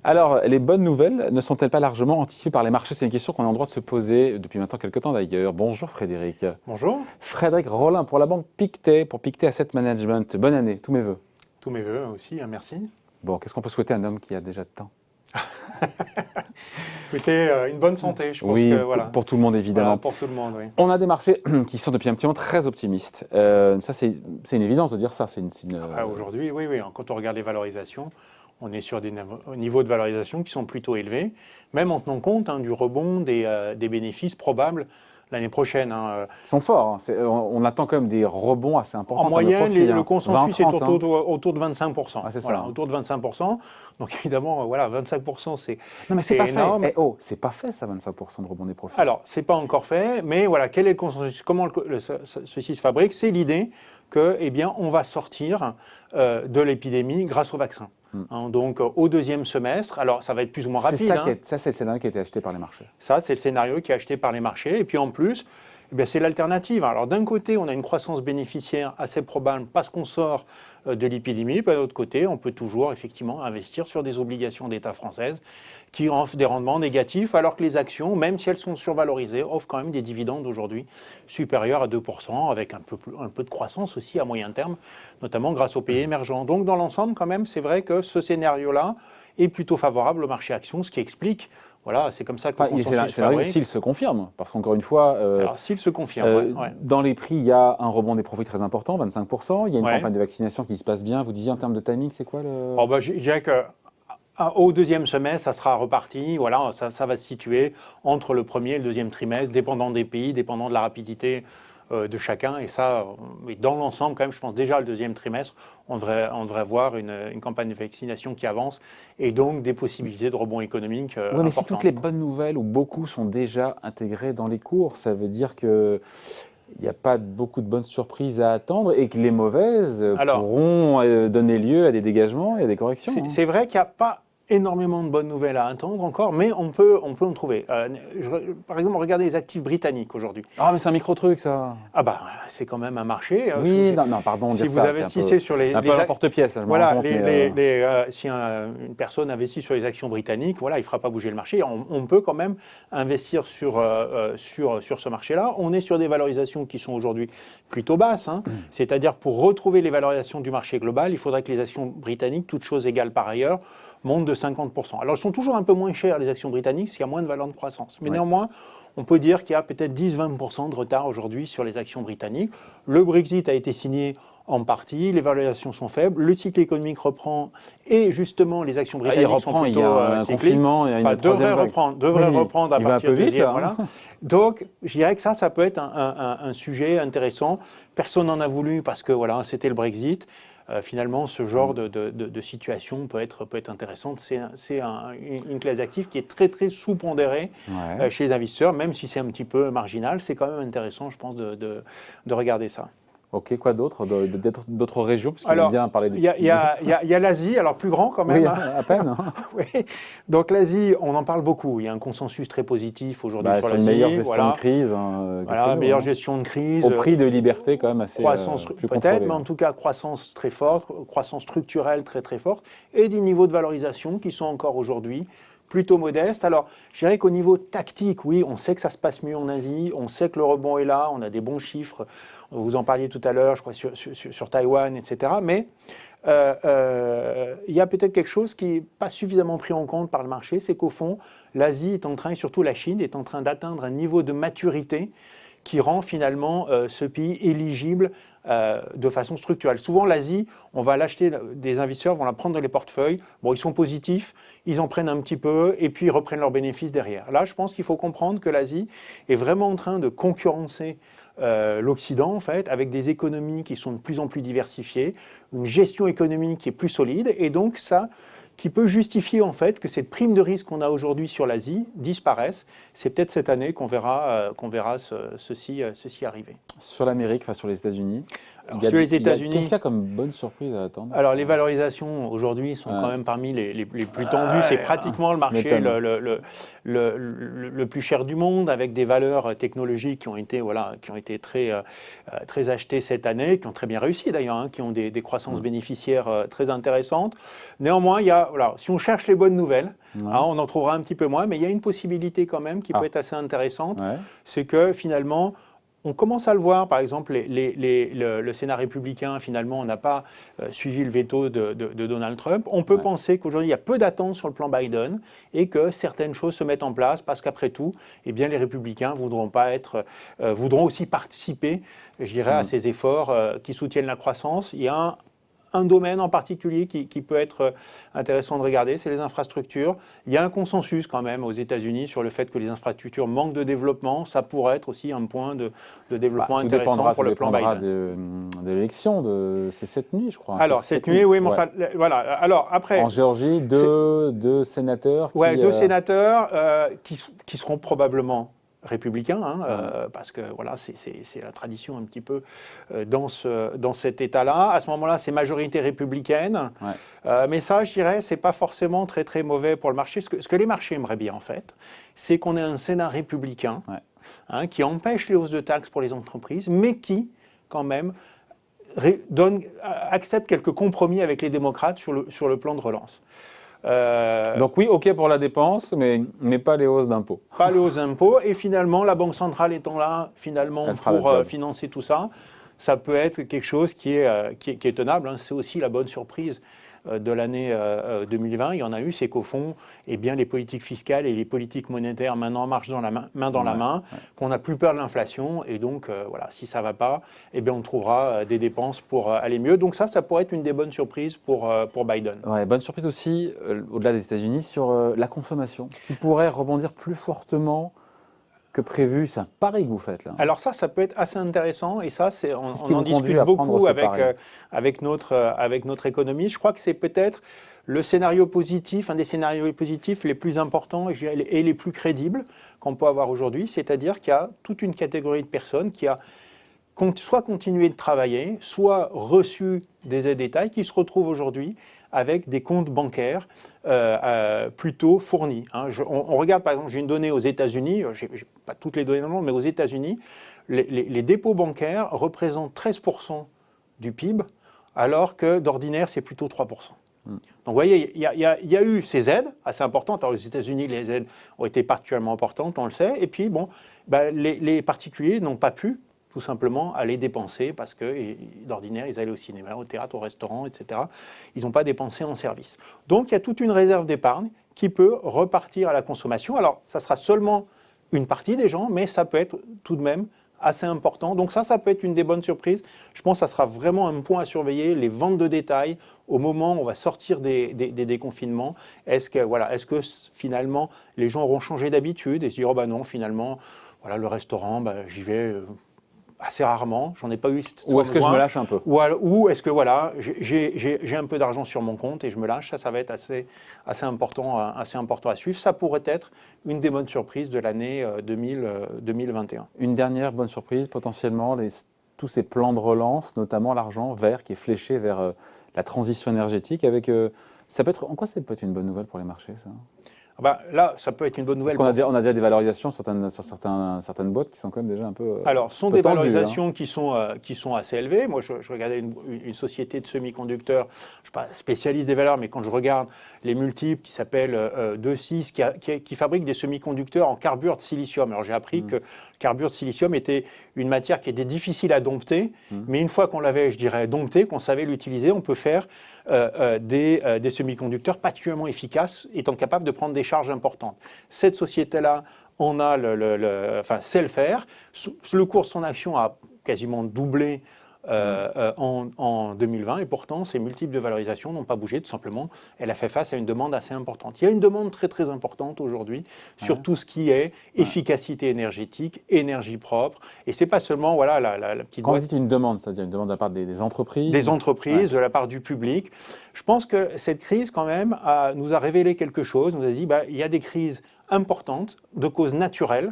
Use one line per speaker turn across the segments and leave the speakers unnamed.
Alors, les bonnes nouvelles ne sont-elles pas largement anticipées par les marchés? C'est une question qu'on a le droit de se poser depuis maintenant quelques temps d'ailleurs. Bonjour Frédéric.
Bonjour.
Frédéric Rollin pour la banque Pictet, pour Pictet Asset Management. Bonne année, tous mes voeux.
Tous mes voeux aussi, merci.
Bon, qu'est-ce qu'on peut souhaiter à un homme qui a déjà de temps?
Écoutez, une bonne santé, je pense
oui,
que voilà.
Pour tout le monde évidemment.
Voilà, pour tout le monde, oui.
On a des marchés qui sont depuis un petit moment très optimistes. Ça, c'est une évidence de dire ça.
Aujourd'hui, oui. Quand on regarde les valorisations, on est sur des niveaux de valorisation qui sont plutôt élevés, même en tenant compte du rebond des bénéfices probables l'année prochaine.
Ils sont forts. On attend quand même des rebonds assez importants.
En moyenne, le
20,
consensus
30,
est autour de 25%.
Ah, c'est
voilà,
ça.
Autour de 25%. Donc évidemment, 25%, c'est
non, mais c'est pas
énorme.
fait. C'est pas fait ça, 25% de rebond des profits.
Alors, c'est pas encore fait, mais voilà, quel est le consensus? Comment ceci se fabrique? C'est l'idée que, on va sortir de l'épidémie grâce au vaccin. Donc, au deuxième semestre, alors ça va être plus ou moins rapide.
Ça, c'est le scénario qui a été acheté par les marchés.
Ça, c'est le scénario qui est acheté par les marchés. Et puis en plus, c'est l'alternative. Alors d'un côté, on a une croissance bénéficiaire assez probable parce qu'on sort de l'épidémie. Puis de l'autre côté, on peut toujours effectivement investir sur des obligations d'État françaises qui offrent des rendements négatifs, alors que les actions, même si elles sont survalorisées, offrent quand même des dividendes aujourd'hui supérieurs à 2%, avec un peu de croissance aussi à moyen terme, notamment grâce aux pays émergents. Donc dans l'ensemble, quand même, c'est vrai que ce scénario-là est plutôt favorable au marché actions, ce qui explique. Voilà, c'est comme ça que le consensus se fabrique.
S'il se confirme, parce qu'encore une fois,
alors s'il se confirme,
dans les prix, il y a un rebond des profits très important, 25%. Il y a une campagne de vaccination qui se passe bien. Vous disiez en termes de timing, c'est quoi le...
Je dirais qu'au deuxième semestre, ça sera reparti. Voilà, ça va se situer entre le premier et le deuxième trimestre, dépendant des pays, dépendant de la rapidité de chacun. Et ça, dans l'ensemble, quand même, je pense déjà le deuxième trimestre, on devrait voir une campagne de vaccination qui avance et donc des possibilités de rebond économique importantes.
Mais si toutes les bonnes nouvelles ou beaucoup sont déjà intégrées dans les cours, ça veut dire que il n'y a pas beaucoup de bonnes surprises à attendre et que les mauvaises pourront donner lieu à des dégagements et à des corrections.
C'est vrai qu'il n'y a pas énormément de bonnes nouvelles à attendre encore, mais on peut en trouver. Par exemple, regardez les actifs britanniques aujourd'hui.
Ah, mais c'est un micro-truc, ça.
C'est quand même un marché.
Oui, pardon,
si vous investissez sur les...
Un peu porte-pièce,
voilà, si une personne investit sur les actions britanniques, voilà, il ne fera pas bouger le marché. On peut quand même investir sur ce marché-là. On est sur des valorisations qui sont aujourd'hui plutôt basses. C'est-à-dire, pour retrouver les valorisations du marché global, il faudrait que les actions britanniques, toutes choses égales par ailleurs, montent de 50%. Alors, elles sont toujours un peu moins chères, les actions britanniques, parce qu'il y a moins de valeur de croissance. Mais néanmoins, on peut dire qu'il y a peut-être 10-20% de retard aujourd'hui sur les actions britanniques. Le Brexit a été signé en partie, les valorisations sont faibles, le cycle économique reprend et justement les actions britanniques sont plutôt cycliques. Devraient reprendre à partir de deuxième. Voilà. Donc, je dirais que ça peut être un sujet intéressant. Personne n'en a voulu parce que voilà, c'était le Brexit. Finalement, ce genre de situation peut être intéressante. C'est une classe d'actifs qui est très, très sous-pondérée chez les investisseurs, même si c'est un petit peu marginal. C'est quand même intéressant, je pense, de regarder ça.
Ok, quoi d'autre? D'autres régions? Parce qu'on aime bien parler des...
Il y a l'Asie, alors plus grand quand même.
Oui, à peine.
Oui. Donc l'Asie, on en parle beaucoup. Il y a un consensus très positif aujourd'hui sur l'Asie.
Une meilleure gestion de crise.
Meilleure gestion de crise.
Au prix de liberté quand même assez
croissance peut-être, mais en tout cas croissance très forte, croissance structurelle très très forte, et des niveaux de valorisation qui sont encore aujourd'hui plutôt modeste. Alors, je dirais qu'au niveau tactique, oui, on sait que ça se passe mieux en Asie, on sait que le rebond est là, on a des bons chiffres, vous en parliez tout à l'heure, je crois, sur Taïwan, etc. Mais il y a peut-être quelque chose qui n'est pas suffisamment pris en compte par le marché, c'est qu'au fond, l'Asie est en train, et surtout la Chine, est en train d'atteindre un niveau de maturité qui rend finalement ce pays éligible de façon structurelle. Souvent, l'Asie, on va l'acheter, des investisseurs vont la prendre dans les portefeuilles. Bon, ils sont positifs, ils en prennent un petit peu et puis ils reprennent leurs bénéfices derrière. Là, je pense qu'il faut comprendre que l'Asie est vraiment en train de concurrencer l'Occident, en fait, avec des économies qui sont de plus en plus diversifiées, une gestion économique qui est plus solide, et donc ça qui peut justifier en fait que cette prime de risque qu'on a aujourd'hui sur l'Asie disparaisse. C'est peut-être cette année qu'on verra ceci arriver.
Sur l'Amérique, enfin sur les États-Unis.
Sur les États-Unis,
qu'est-ce qu'il y a comme bonne surprise à attendre?
Alors les valorisations aujourd'hui sont quand même parmi les plus tendues. C'est pratiquement le marché le plus cher du monde, avec des valeurs technologiques qui ont été très achetées cette année, qui ont très bien réussi d'ailleurs, hein, qui ont des croissances bénéficiaires très intéressantes. Néanmoins, si on cherche les bonnes nouvelles, hein, on en trouvera un petit peu moins, mais il y a une possibilité quand même qui peut être assez intéressante, c'est que finalement, on commence à le voir, par exemple, le Sénat républicain, finalement, n'a pas suivi le veto de Donald Trump. On peut penser qu'aujourd'hui, il y a peu d'attentes sur le plan Biden et que certaines choses se mettent en place parce qu'après tout, eh bien, les républicains voudront aussi participer, je dirais, à ces efforts qui soutiennent la croissance. Il y a un domaine en particulier qui peut être intéressant de regarder, c'est les infrastructures. Il y a un consensus quand même aux États-Unis sur le fait que les infrastructures manquent de développement. Ça pourrait être aussi un point de développement intéressant pour le plan Biden.
Tout dépendra de l'élection, c'est cette nuit, je crois.
Alors, cette nuit, oui, mais enfin, voilà. Alors, après...
En Géorgie, deux sénateurs
deux sénateurs qui seront probablement républicain, hein, parce que voilà, c'est la tradition un petit peu dans cet état-là. À ce moment-là, c'est majorité républicaine. Mais ça, je dirais, c'est pas forcément très très mauvais pour le marché. Ce que les marchés aimeraient bien, en fait, c'est qu'on ait un Sénat républicain qui empêche les hausses de taxes pour les entreprises, mais qui, quand même, accepte quelques compromis avec les démocrates sur le plan de relance.
Donc oui, ok pour la dépense, mais pas les hausses d'impôts.
Pas les hausses d'impôts. Et finalement, la Banque centrale étant là, finalement, pour financer tout ça, ça peut être quelque chose qui est tenable. Hein. C'est aussi la bonne surprise de l'année 2020. Il y en a eu, c'est qu'au fond, eh bien, les politiques fiscales et les politiques monétaires maintenant marchent main dans la main, qu'on n'a plus peur de l'inflation. Et donc, voilà, si ça ne va pas, eh bien, on trouvera des dépenses pour aller mieux. Donc ça pourrait être une des bonnes surprises pour Biden.
Ouais, bonne surprise aussi, au-delà des États-Unis, sur la consommation, qui pourrait rebondir plus fortement que prévu. C'est un pari que vous faites là.
Alors ça peut être assez intéressant et ça, on en discute beaucoup avec notre économie. Je crois que c'est peut-être le scénario positif, un des scénarios positifs les plus importants et les plus crédibles qu'on peut avoir aujourd'hui. C'est-à-dire qu'il y a toute une catégorie de personnes qui a soit continué de travailler, soit reçu des aides d'État et qui se retrouvent aujourd'hui avec des comptes bancaires plutôt fournis. Hein. On regarde, par exemple, j'ai une donnée aux États-Unis, je n'ai pas toutes les données dans le monde, mais aux États-Unis, les dépôts bancaires représentent 13% du PIB, alors que d'ordinaire, c'est plutôt 3%. Donc vous voyez, il y a eu ces aides assez importantes. Alors aux États-Unis, les aides ont été particulièrement importantes, on le sait. Et puis, les particuliers n'ont pas pu tout simplement aller dépenser parce que d'ordinaire, ils allaient au cinéma, au théâtre, au restaurant, etc. Ils n'ont pas dépensé en service. Donc, il y a toute une réserve d'épargne qui peut repartir à la consommation. Alors, ça sera seulement une partie des gens, mais ça peut être tout de même assez important. Donc ça peut être une des bonnes surprises. Je pense que ça sera vraiment un point à surveiller, les ventes de détail au moment où on va sortir des déconfinements. Est-ce que finalement, les gens auront changé d'habitude et se dire, oh non, finalement, voilà, le restaurant, j'y vais... assez rarement, j'en ai pas eu.
Ou est-ce que je me lâche un peu?
Ou est-ce que voilà, j'ai un peu d'argent sur mon compte et je me lâche. Ça va être assez important à suivre. Ça pourrait être une des bonnes surprises de l'année 2021.
Une dernière bonne surprise, potentiellement, tous ces plans de relance, notamment l'argent vert qui est fléché vers la transition énergétique. En quoi ça peut être une bonne nouvelle pour les marchés, ça?
Là, ça peut être une bonne nouvelle.
Parce qu'on a déjà des valorisations sur certaines boîtes qui sont quand même déjà un peu.
Alors, ce sont des valorisations qui sont assez élevées. Moi, je regardais une société de semi-conducteurs, je ne suis pas spécialiste des valeurs, mais quand je regarde les multiples qui s'appellent 2,6, qui fabrique des semi-conducteurs en carbure de silicium. Alors, j'ai appris que le carbure de silicium était une matière qui était difficile à dompter, mais une fois qu'on l'avait, je dirais, dompté, qu'on savait l'utiliser, on peut faire des semi-conducteurs particulièrement efficaces, étant capables de prendre des charges importantes. Cette société-là, on a sait le faire. Le cours de son action a quasiment doublé en 2020 et pourtant ces multiples de valorisation n'ont pas bougé, tout simplement. Elle a fait face à une demande assez importante. Il y a une demande très très importante aujourd'hui sur tout ce qui est efficacité énergétique, énergie propre, et c'est pas seulement voilà la petite.
Quand vous dites une demande, c'est-à-dire une demande de la part des entreprises,
de la part du public. Je pense que cette crise quand même nous a révélé quelque chose. Nous a dit il y a des crises importantes de causes naturelles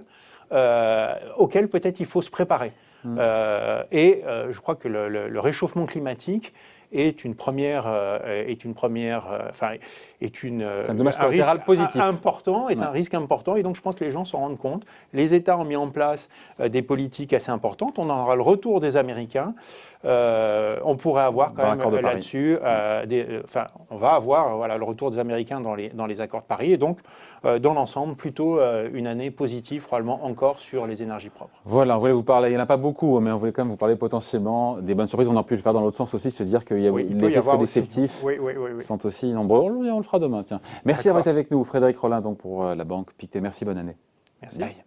auxquelles peut-être il faut se préparer. Je crois que le réchauffement climatique est un
dommage collatéral positif.
Un risque important, et donc je pense que les gens s'en rendent compte. Les États ont mis en place des politiques assez importantes. On aura le retour des Américains. On pourrait avoir quand même là-dessus, on va avoir le retour des Américains dans les accords de Paris, et donc dans l'ensemble plutôt une année positive probablement encore sur les énergies propres.
Voilà, on voulait vous parler, il n'y en a pas beaucoup, mais on voulait quand même vous parler potentiellement des bonnes surprises. On aurait pu le faire dans l'autre sens aussi, se dire que les risques déceptifs sont aussi nombreux. On le fera demain, tiens. Merci d'avoir été avec nous, Frédéric Rollin, donc pour la banque Pictet. Merci, bonne année.
Merci. Bye.